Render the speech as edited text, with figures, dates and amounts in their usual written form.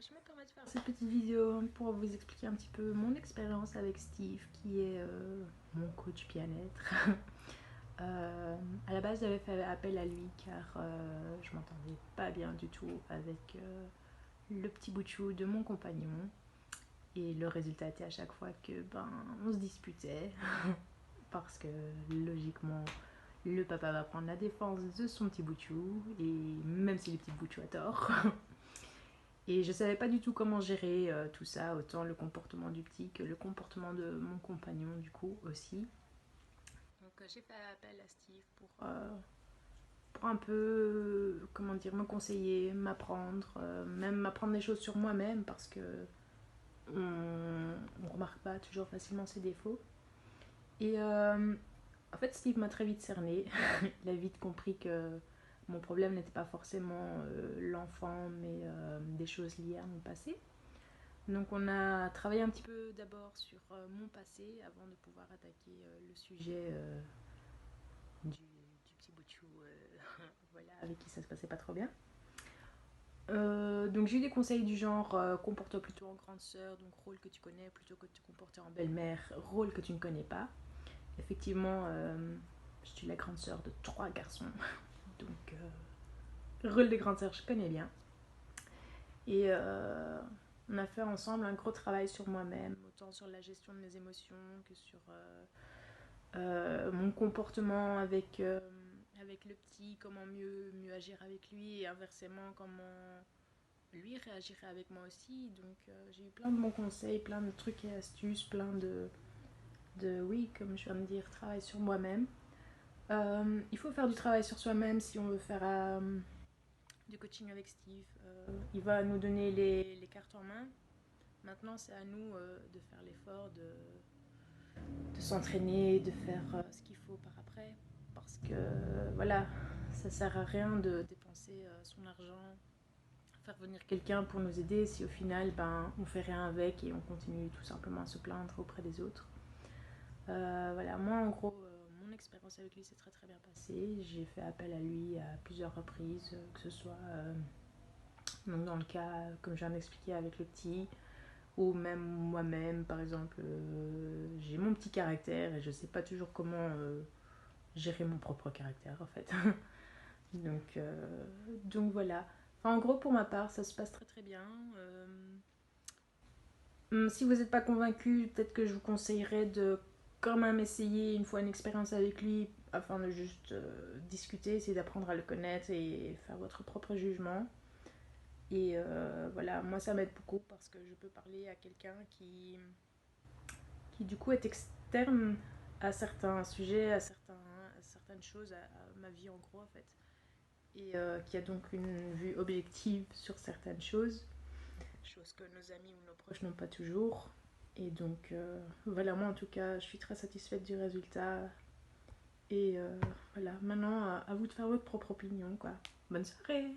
Je me permets de faire cette petite vidéo pour vous expliquer un petit peu mon expérience avec Steve, qui est mon coach bien-être. À la base, j'avais fait appel à lui car je m'entendais pas bien du tout avec le petit bout de chou de mon compagnon. Et le résultat était à chaque fois que on se disputait parce que logiquement le papa va prendre la défense de son petit bout de chou, et même si le petit bout de chou a tort. Et je savais pas du tout comment gérer tout ça, autant le comportement du petit que le comportement de mon compagnon du coup aussi. Donc j'ai fait appel à Steve pour un peu, comment dire, me conseiller, m'apprendre, même m'apprendre des choses sur moi-même parce que on remarque pas toujours facilement ses défauts. Et en fait, Steve m'a très vite cerné. Il a vite compris que mon problème n'était pas forcément l'enfant, mais des choses liées à mon passé. Donc on a travaillé un petit peu d'abord sur mon passé avant de pouvoir attaquer le sujet du petit bout de chou voilà, avec qui ça se passait pas trop bien. Donc j'ai eu des conseils du genre comporte-toi plutôt en grande sœur, donc rôle que tu connais, plutôt que de te comporter en belle-mère, rôle que tu ne connais pas. Effectivement, je suis la grande sœur de 3 garçons, donc rôle de grande sœur je connais bien. Et on a fait ensemble un gros travail sur moi-même, autant sur la gestion de mes émotions que sur mon comportement avec le petit, comment mieux agir avec lui, et inversement comment lui réagirait avec moi aussi. Donc j'ai eu plein de bons conseils, plein de trucs et astuces, plein oui, comme je viens de dire, travail sur moi-même. Il faut faire du travail sur soi-même si on veut faire du coaching avec Steve. Il va nous donner les cartes en main. Maintenant, c'est à nous de faire l'effort de s'entraîner, de faire ce qu'il faut par après. Parce que voilà, ça sert à rien de dépenser son argent, faire venir quelqu'un pour nous aider si au final on fait rien avec et on continue tout simplement à se plaindre auprès des autres. Voilà, moi en gros, mon expérience avec lui s'est très très bien passée. J'ai fait appel à lui à plusieurs reprises, que ce soit donc dans le cas, comme je viens d'expliquer avec le petit, ou même moi-même, par exemple, j'ai mon petit caractère et je sais pas toujours comment gérer mon propre caractère en fait. donc, donc voilà. Enfin, en gros, pour ma part, ça se passe très très bien. Si vous n'êtes pas convaincu, peut-être que je vous conseillerais de quand même essayer une fois une expérience avec lui afin de juste discuter, essayer d'apprendre à le connaître et faire votre propre jugement. Et voilà, moi ça m'aide beaucoup parce que je peux parler à quelqu'un qui du coup est externe à certains sujets, à certaines choses, à ma vie en gros en fait. Et qui a donc une vue objective sur certaines choses, chose que nos amis ou nos proches n'ont pas toujours. Et donc voilà, moi en tout cas, je suis très satisfaite du résultat. Et voilà, maintenant à vous de faire votre propre opinion quoi. Bonne soirée!